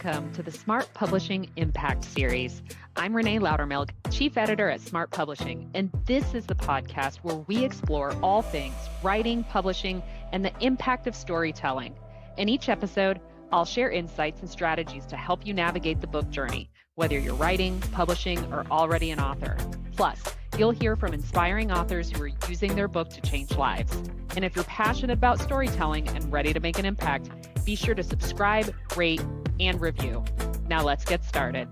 welcome to the Smart Publishing Impact Series. I'm Renée Lautermilch, Chief Editor at Smart Publishing, and this is the podcast where we explore all things writing, publishing, and the impact of storytelling. In each episode, I'll share insights and strategies to help you navigate the book journey, whether you're writing, publishing, or already an author. Plus, you'll hear from inspiring authors who are using their book to change lives. And if you're passionate about storytelling and ready to make an impact, be sure to subscribe, rate, and review. Now let's get started.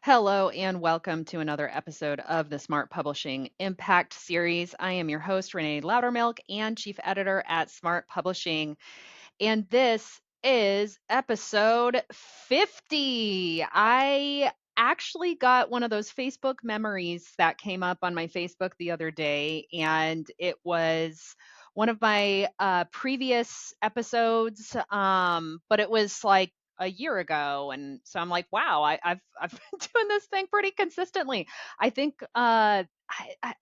Hello and welcome to another episode of the Smart Publishing Impact Series. I am your host, Renée Lautermilch, and Chief Editor at Smart Publishing. And this is episode 50. I actually got one of those Facebook memories that came up on my Facebook the other day, and it was one of my previous episodes, but it was like a year ago, and so I'm like, wow, I've been doing this thing pretty consistently. I think I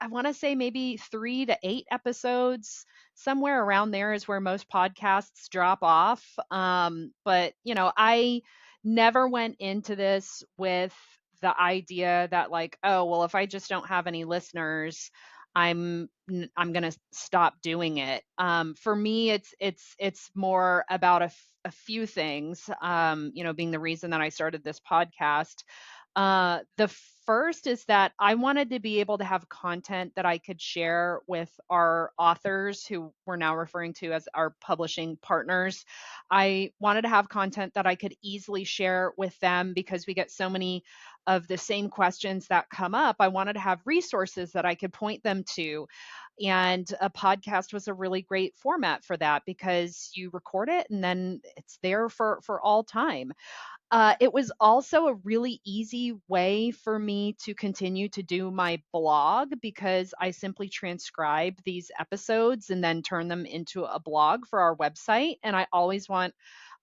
want to say maybe 3 to 8 episodes, somewhere around there is where most podcasts drop off. But I never went into this with the idea that like, oh, well, if I just don't have any listeners, I'm going to stop doing it. For me, it's more about a few things, being the reason that I started this podcast. The first is that I wanted to be able to have content that I could share with our authors who we're now referring to as our publishing partners. I wanted to have content that I could easily share with them because we get so many of the same questions that come up. I wanted to have resources that I could point them to. And a podcast was a really great format for that because you record it and then it's there for all time. It was also a really easy way for me to continue to do my blog because I simply transcribe these episodes and then turn them into a blog for our website. And I always want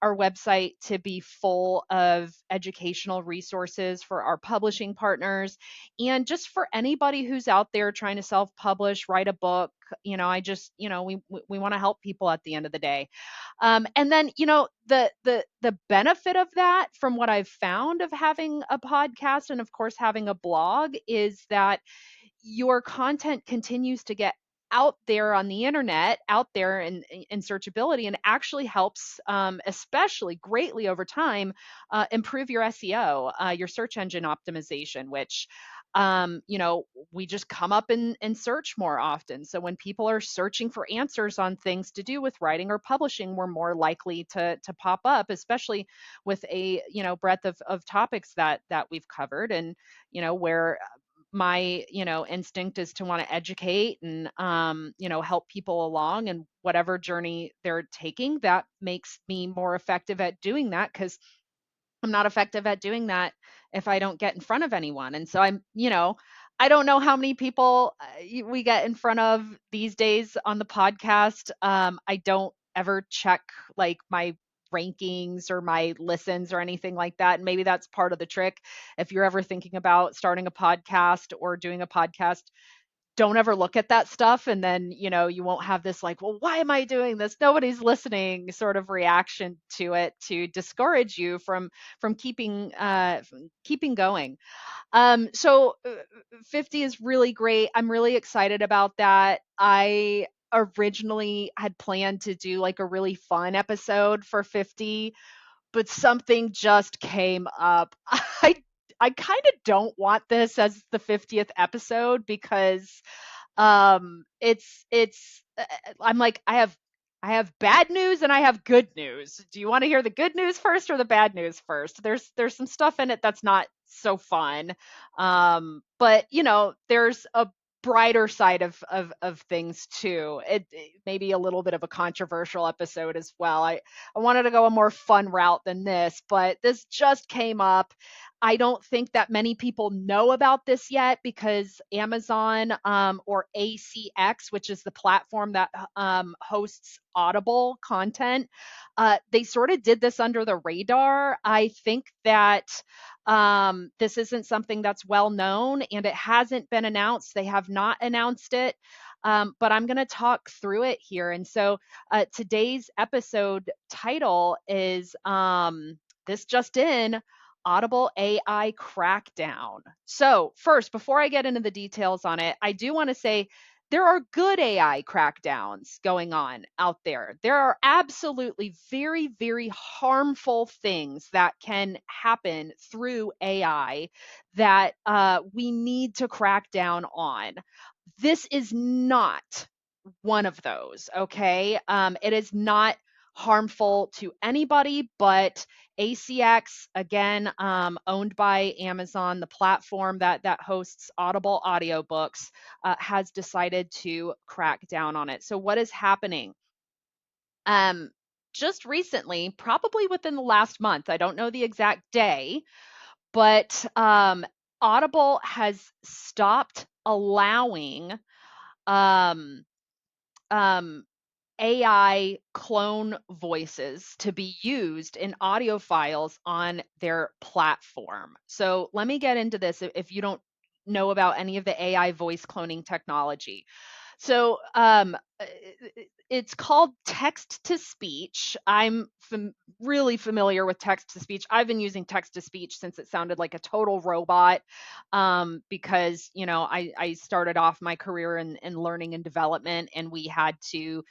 our website to be full of educational resources for our publishing partners and just for anybody who's out there trying to self-publish, write a book. We want to help people at the end of the day. And then, the benefit of that, from what I've found of having a podcast and of course having a blog, is that your content continues to get out there on the internet, out there in searchability, and actually helps, especially greatly over time, improve your SEO, your search engine optimization, which we just come up in search more often. So when people are searching for answers on things to do with writing or publishing, we're more likely to pop up, especially with a breadth of topics that we've covered, and where my instinct is to want to educate and help people along and whatever journey they're taking. That makes me more effective at doing that because I'm not effective at doing that if I don't get in front of anyone. And so I don't know how many people we get in front of these days on the podcast. I don't ever check like my rankings or my listens or anything like that. And maybe that's part of the trick. If you're ever thinking about starting a podcast or doing a podcast, don't ever look at that stuff, and then you won't have this like, well, why am I doing this, nobody's listening sort of reaction to it to discourage you from keeping going. So 50 is really great. I'm really excited about that. I originally had planned to do like a really fun episode for 50, but something just came up. I kind of don't want this as the 50th episode because it's I'm like, I have bad news and I have good news. Do you want to hear the good news first or the bad news first? There's some stuff in it that's not so fun. But there's a brighter side of things too. It may be a little bit of a controversial episode as well. I wanted to go a more fun route than this, but this just came up. I don't think that many people know about this yet because Amazon, or ACX, which is the platform that hosts Audible content, they sort of did this under the radar. I think that this isn't something that's well known and it hasn't been announced. They have not announced it. but I'm going to talk through it here. And so today's episode title is this just in. Audible AI Crackdown. So, first, before I get into the details on it, I do want to say there are good AI crackdowns going on out there. There are absolutely very, very harmful things that can happen through AI that we need to crack down on. This is not one of those, okay? It is not harmful to anybody, but ACX, again, owned by Amazon, the platform that hosts Audible audiobooks, has decided to crack down on it. So what is happening? Um, just recently, probably within the last month, I don't know the exact day, but Audible has stopped allowing um, um, AI clone voices to be used in audio files on their platform. So let me get into this if you don't know about any of the AI voice cloning technology. So it's called text to speech. I'm really familiar with text to speech. I've been using text to speech since it sounded like a total robot, because I started off my career in learning and development, and we had to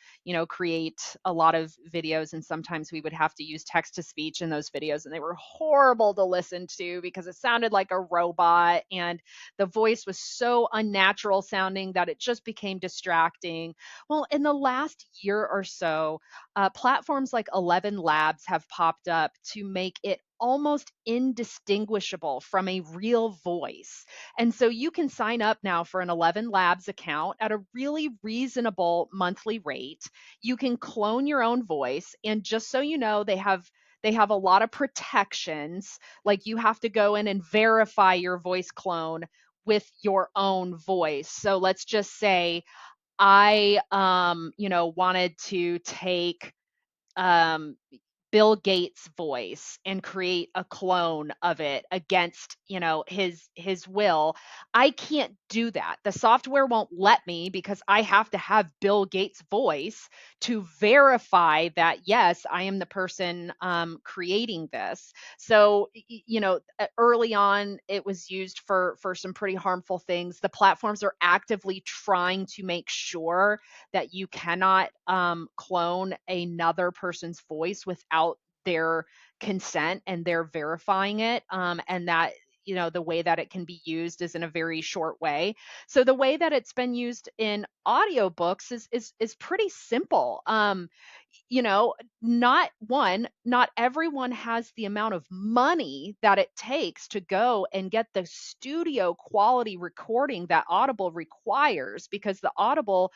create a lot of videos, and sometimes we would have to use text to speech in those videos, and they were horrible to listen to because it sounded like a robot, and the voice was so unnatural sounding that it just became distracting. Well, in the last year or so, platforms like 11 Labs have popped up to make it almost indistinguishable from a real voice. And so you can sign up now for an 11 Labs account at a really reasonable monthly rate. You can clone your own voice, and just so you know, they have a lot of protections. Like, you have to go in and verify your voice clone with your own voice. So let's just say I wanted to take um, Bill Gates' voice and create a clone of it against, his will. I can't do that. The software won't let me because I have to have Bill Gates' voice to verify that yes, I am the person creating this. So, early on, it was used for some pretty harmful things. The platforms are actively trying to make sure that you cannot clone another person's voice without their consent, and they're verifying it, and that the way that it can be used is in a very short way. So the way that it's been used in audiobooks is pretty simple. You know, not everyone has the amount of money that it takes to go and get the studio quality recording that Audible requires, because the Audible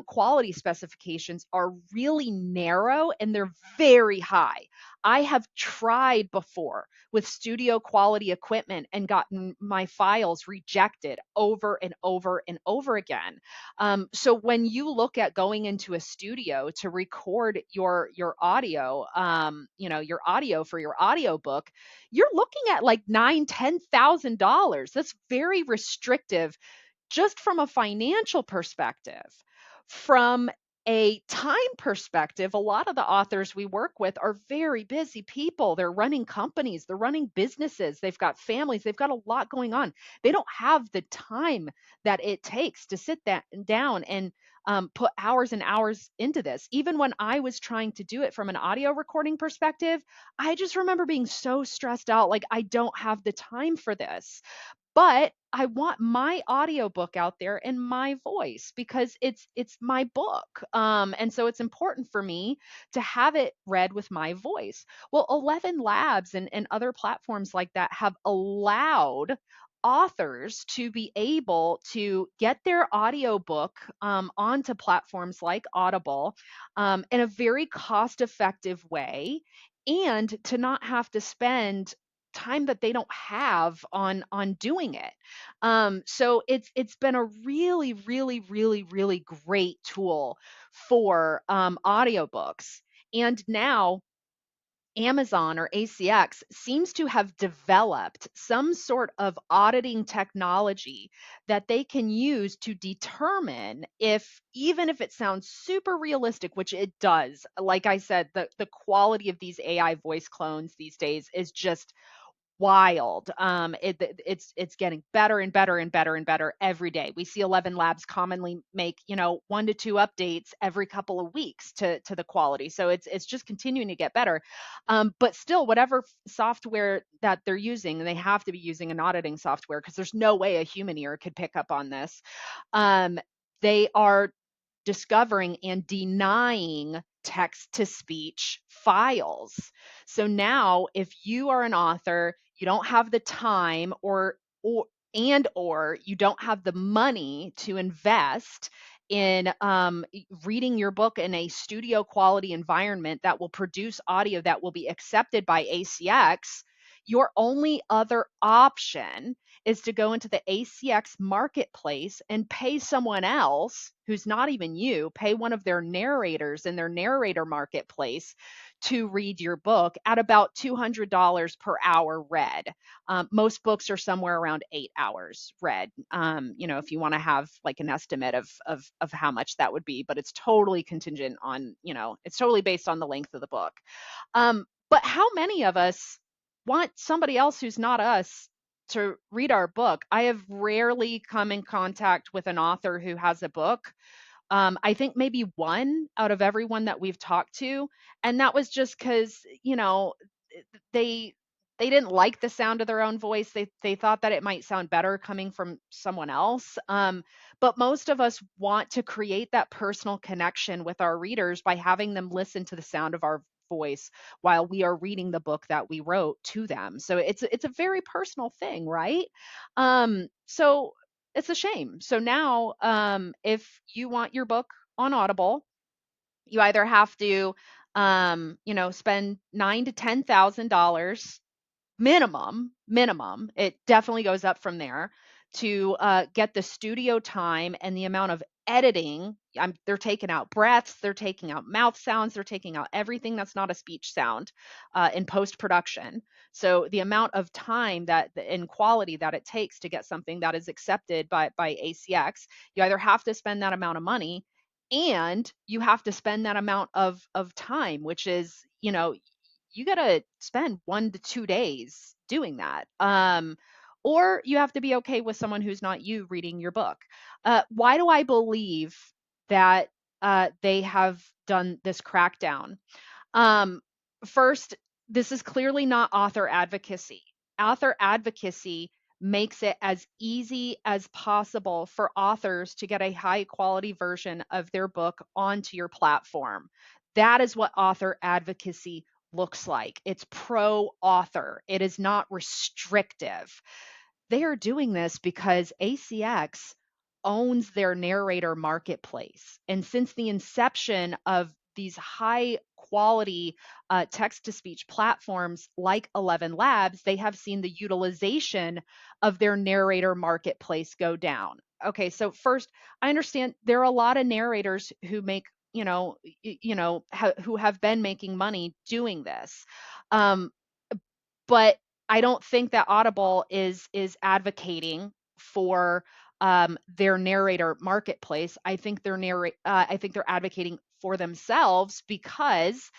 quality specifications are really narrow and they're very high. I have tried before with studio quality equipment and gotten my files rejected over and over and over again. So when you look at going into a studio to record your audio, your audio for your audiobook, you're looking at like $9,000, $10,000. That's very restrictive just from a financial perspective. From a time perspective, a lot of the authors we work with are very busy people. They're running companies, they're running businesses, they've got families, they've got a lot going on. They don't have the time that it takes to sit that down and put hours and hours into this. Even when I was trying to do it from an audio recording perspective, I just remember being so stressed out, like, I don't have the time for this. But I want my audiobook out there in my voice because it's my book. And so it's important for me to have it read with my voice. Well, 11 Labs and other platforms like that have allowed authors to be able to get their audiobook onto platforms like Audible in a very cost effective way, and to not have to spend time that they don't have on doing it. So it's been a really, really, really, really great tool for audiobooks. And now Amazon or ACX seems to have developed some sort of auditing technology that they can use to determine if, even if it sounds super realistic, which it does, like I said, the quality of these AI voice clones these days is just wild. It's getting better and better and better and better every day. We see 11 Labs commonly make 1 to 2 updates every couple of weeks to the quality. So it's just continuing to get better. But still, whatever software that they're using, and they have to be using an auditing software because there's no way a human ear could pick up on this. Um, they are discovering and denying text to speech files. So now if you are an author, you don't have the time or you don't have the money to invest in reading your book in a studio quality environment that will produce audio that will be accepted by ACX, your only other option is to go into the ACX marketplace and pay someone else who's not even you, pay one of their narrators in their narrator marketplace to read your book at about $200 per hour read. Most books are somewhere around 8 hours read. If you want to have like an estimate of how much that would be, but it's totally contingent on, it's totally based on the length of the book. But how many of us want somebody else who's not us to read our book? I have rarely come in contact with an author who has a book. I think maybe one out of everyone that we've talked to, and that was just because they they didn't like the sound of their own voice. They thought that it might sound better coming from someone else. But most of us want to create that personal connection with our readers by having them listen to the sound of our voice while we are reading the book that we wrote to them. So it's a very personal thing, right? So it's a shame. So now, if you want your book on Audible, you either have to, spend $9,000 to $10,000 minimum. It definitely goes up from there to get the studio time and the amount of editing. They're taking out breaths, they're taking out mouth sounds, they're taking out everything that's not a speech sound in post production. So the amount of time that and quality that it takes to get something that is accepted by ACX, you either have to spend that amount of money and you have to spend that amount of time, which is, you got to spend 1 to 2 days doing that. Or you have to be okay with someone who's not you reading your book. Why do I believe that they have done this crackdown? Um, First, this is clearly not author advocacy. Author advocacy makes it as easy as possible for authors to get a high quality version of their book onto your platform. That is what author advocacy looks like. It's pro author, it is not restrictive. They are doing this because ACX owns their narrator marketplace. And since the inception of these high quality text to speech platforms like 11 Labs, they have seen the utilization of their narrator marketplace go down. Okay, so first, I understand there are a lot of narrators who make, who have been making money doing this. Um, but I don't think that Audible is advocating for their narrator marketplace. I think they're advocating for themselves because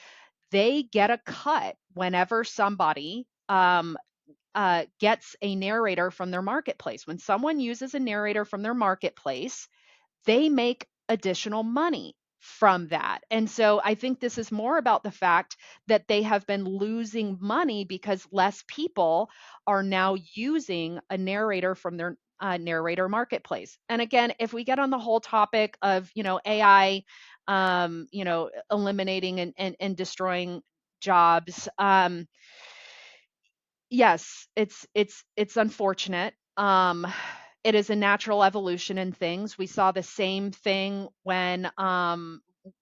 they get a cut whenever somebody gets a narrator from their marketplace. When someone uses a narrator from their marketplace, they make additional money from that. And so I think this is more about the fact that they have been losing money because less people are now using a narrator from their narrator marketplace. And again, if we get on the whole topic of, AI, eliminating and destroying jobs, yes, it's unfortunate. It is a natural evolution in things. We saw the same thing when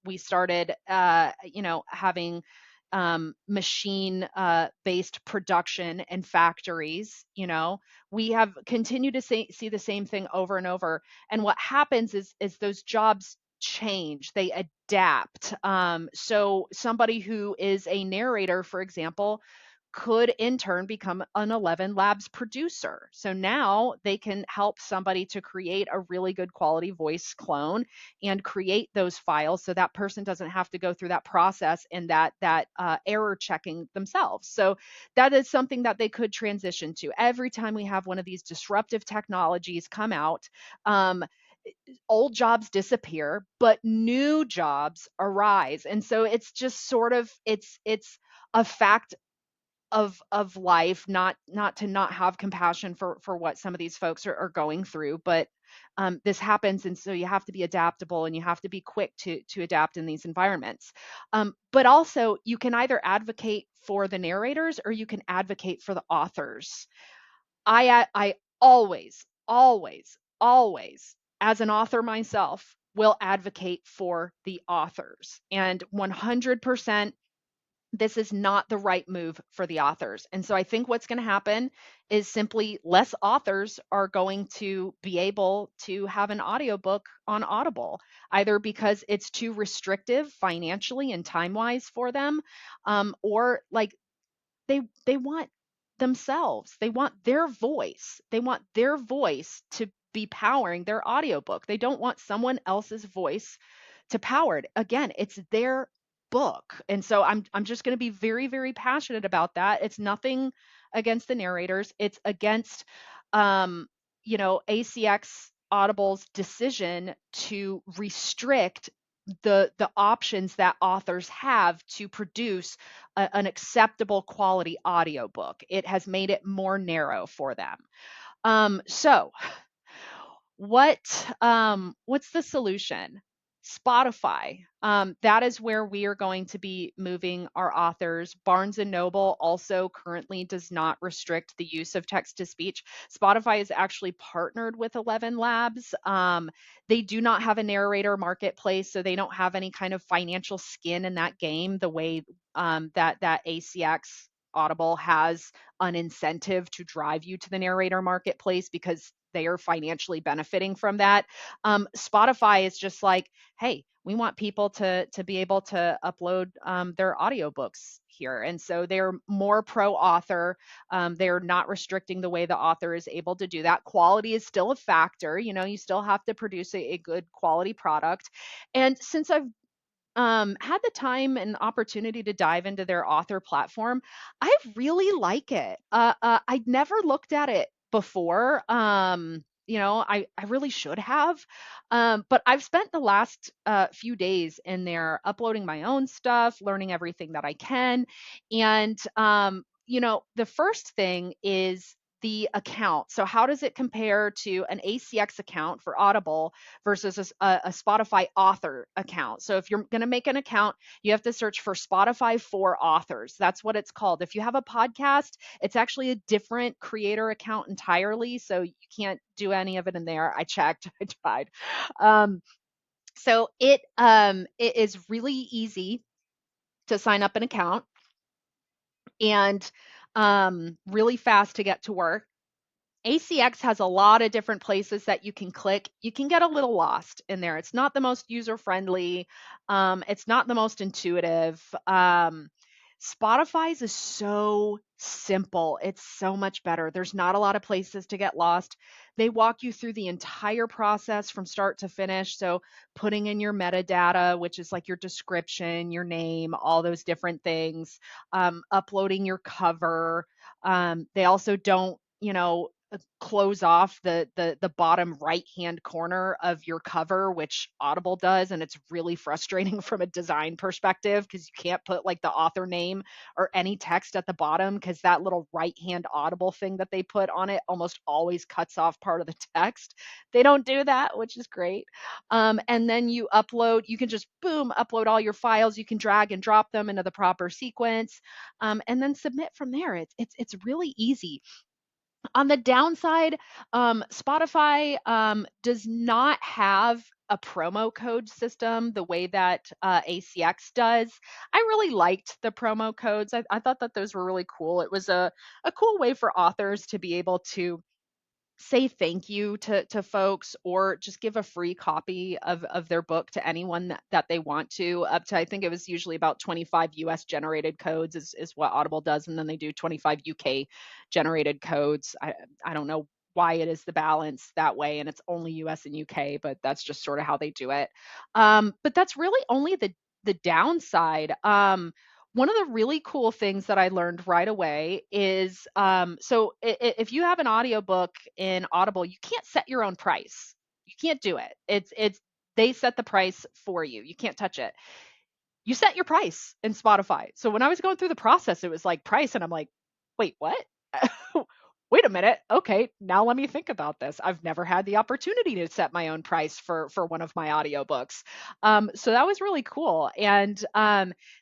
we started, having machine based production in factories. We have continued to see the same thing over and over. And what happens is those jobs change, they adapt. So somebody who is a narrator, for example, could in turn become an 11 Labs producer. So now they can help somebody to create a really good quality voice clone and create those files so that person doesn't have to go through that process and that error checking themselves. So that is something that they could transition to. Every time we have one of these disruptive technologies come out, um, old jobs disappear, but new jobs arise. And so it's just sort of it's a fact of life, not to not have compassion for what some of these folks are going through, but this happens, and so you have to be adaptable and you have to be quick to adapt in these environments. But also, you can either advocate for the narrators or you can advocate for the authors. I always, always, always, as an author myself, will advocate for the authors, and 100% this is not the right move for the authors. And so I think what's going to happen is simply less authors are going to be able to have an audiobook on Audible, either because it's too restrictive financially and time wise for them, or like they want themselves. They want their voice. They want their voice to be powering their audiobook. They don't want someone else's voice to power it. Again, it's their book. And so I'm just going to be very, very passionate about that. It's nothing against the narrators. It's against ACX Audible's decision to restrict the options that authors have to produce an acceptable quality audiobook. It has made it more narrow for them. So what's the solution? Spotify. That is where we are going to be moving our authors. Barnes and Noble also currently does not restrict the use of text to speech. Spotify is actually partnered with 11 Labs. They do not have a narrator marketplace, so they don't have any kind of financial skin in that game the way that ACX Audible has an incentive to drive you to the narrator marketplace because they are financially benefiting from that. Spotify is just like, hey, we want people to be able to upload their audiobooks here, and so they're more pro author. They're not restricting the way the author is able to do that. Quality is still a factor. You still have to produce a good quality product. And since I've had the time and opportunity to dive into their author platform, I really like it. I'd never looked at it before. I really should have. But I've spent the last few days in there uploading my own stuff, learning everything that I can. And, the first thing is the account. So, how does it compare to an ACX account for Audible versus a Spotify author account? So, if you're going to make an account, you have to search for Spotify for authors. That's what it's called. If you have a podcast, it's actually a different creator account entirely. So, you can't do any of it in there. I checked, I tried. So, it is really easy to sign up an account and really fast to get to work. ACX has a lot of different places that you can click. You can get a little lost in there. It's not the most user friendly. It's not the most intuitive. Spotify's is so simple. It's so much better. There's not a lot of places to get lost. They walk you through the entire process from start to finish. So, putting in your metadata, which is like your description, your name, all those different things, uploading your cover. They also don't, close off the bottom right hand corner of your cover, which Audible does, and it's really frustrating from a design perspective because you can't put like the author name or any text at the bottom because that little right hand Audible thing that they put on it almost always cuts off part of the text. They don't do that, which is great. And then you can just boom upload all your files. You can drag and drop them into the proper sequence, and then submit from there. It's really easy. On the downside, Spotify does not have a promo code system the way that ACX does. I really liked the promo codes. I thought that those were really cool. It was a cool way for authors to be able to say thank you to folks, or just give a free copy of their book to anyone that they want to, up to, I think it was usually about 25 US generated codes is what Audible does, and then they do 25 UK generated codes. I don't know why it is the balance that way, and it's only US and UK, but that's just sort of how they do it. But that's really only the downside. One of the really cool things that I learned right away is, so if you have an audiobook in Audible, you can't set your own price. You can't do it. It's they set the price for you. You can't touch it. You set your price in Spotify. So when I was going through the process, it was like price, and I'm like, wait, what? Wait a minute. Okay, now let me think about this. I've never had the opportunity to set my own price for one of my audiobooks. So that was really cool. And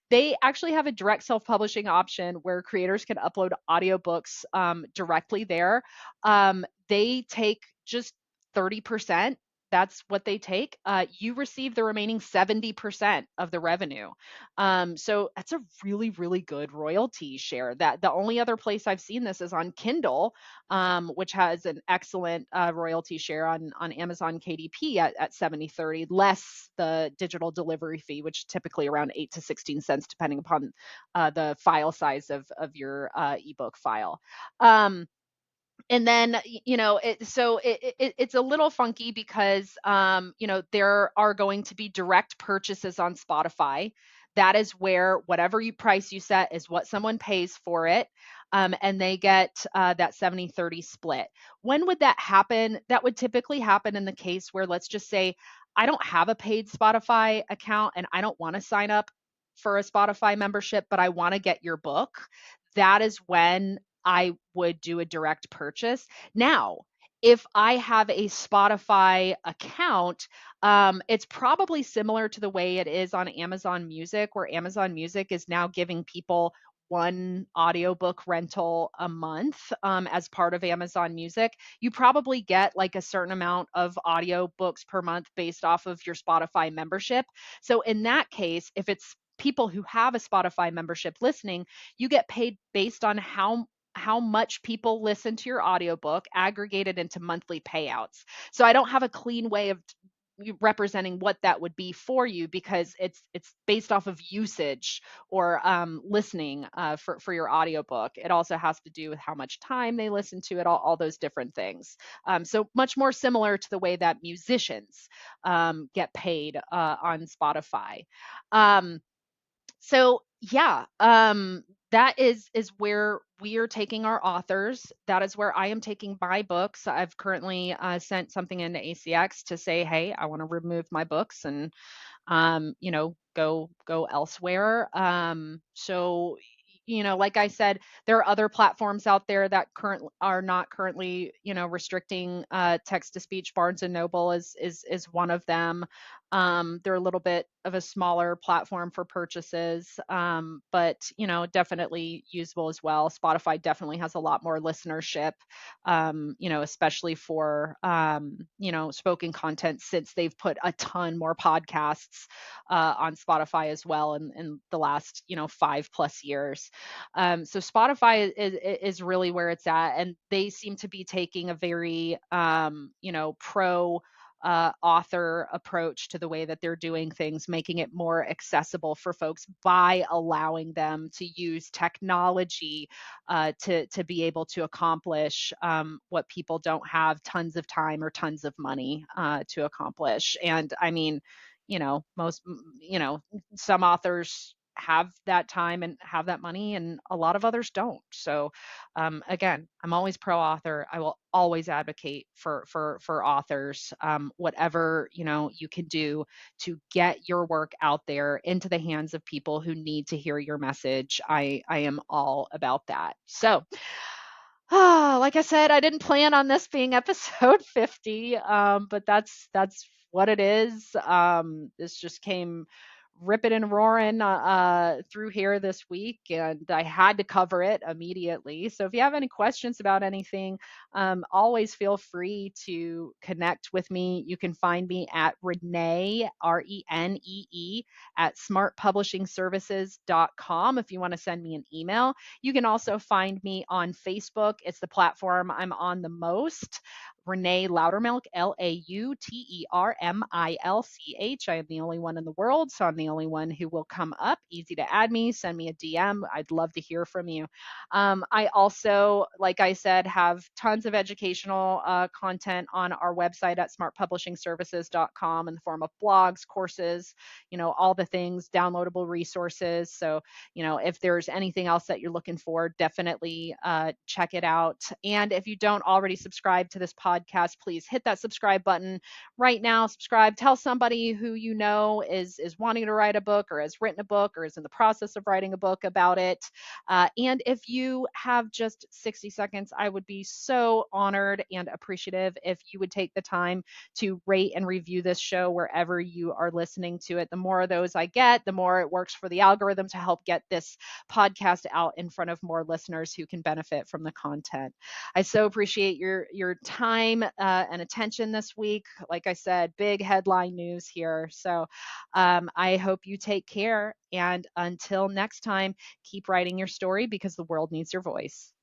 they actually have a direct self-publishing option where creators can upload audiobooks directly there. They take just 30%. That's what they take. You receive the remaining 70% of the revenue. So that's a really, really good royalty share. That the only other place I've seen this is on Kindle, which has an excellent royalty share on Amazon KDP at 70/30, less the digital delivery fee, which is typically around 8 to 16 cents, depending upon the file size of your ebook file. And then it's a little funky because there are going to be direct purchases on Spotify. That is where whatever you price you set is what someone pays for it. And they get that 70/30 split. When would that happen? That would typically happen in the case where, let's just say, I don't have a paid Spotify account and I don't want to sign up for a Spotify membership, but I want to get your book. That is when I would do a direct purchase. Now, if I have a Spotify account, it's probably similar to the way it is on Amazon Music, where Amazon Music is now giving people one audiobook rental a month as part of Amazon Music. You probably get like a certain amount of audiobooks per month based off of your Spotify membership. So in that case, if it's people who have a Spotify membership listening, you get paid based on how much people listen to your audiobook, aggregated into monthly payouts. So I don't have a clean way of representing what that would be for you, because it's based off of usage or listening for your audiobook. It also has to do with how much time they listen to it, all those different things. So much more similar to the way that musicians get paid on Spotify. Um, so yeah, that is where we are taking our authors. That is where I am taking my books. I've currently sent something into ACX to say, hey, I want to remove my books and go elsewhere. So like I said, there are other platforms out there that are not currently, restricting text to speech. Barnes and Noble is one of them. They're a little bit of a smaller platform for purchases, but definitely usable as well. Spotify definitely has a lot more listenership, especially for spoken content, since they've put a ton more podcasts on Spotify as well in the last 5+ years. So Spotify is really where it's at, and they seem to be taking a very pro author approach to the way that they're doing things, making it more accessible for folks by allowing them to use technology to be able to accomplish what people don't have tons of time or tons of money to accomplish. And I mean, most, some authors have that time and have that money, and a lot of others don't. So again, I'm always pro author. I will always advocate for authors. Whatever you can do to get your work out there into the hands of people who need to hear your message, I am all about that. So like I said, I didn't plan on this being episode 50, but that's what it is. This just came ripping and roaring through here this week, and I had to cover it immediately. So if you have any questions about anything, always feel free to connect with me. You can find me at Renee, Renee, at smartpublishingservices.com if you want to send me an email. You can also find me on Facebook. It's the platform I'm on the most. Renée Lautermilch, Lautermilch. I am the only one in the world, so I'm the only one who will come up. Easy to add me, send me a DM. I'd love to hear from you. I also, like I said, have tons of educational content on our website at smartpublishingservices.com in the form of blogs, courses, all the things, downloadable resources. So, if there's anything else that you're looking for, definitely check it out. And if you don't already subscribe to this podcast, please hit that subscribe button right now. Subscribe. Tell somebody who you know is wanting to write a book or has written a book or is in the process of writing a book about it. And if you have just 60 seconds, I would be so honored and appreciative if you would take the time to rate and review this show wherever you are listening to it. The more of those I get, the more it works for the algorithm to help get this podcast out in front of more listeners who can benefit from the content. I so appreciate your time and attention this week. Like I said, big headline news here. So I hope you take care. And until next time, keep writing your story because the world needs your voice.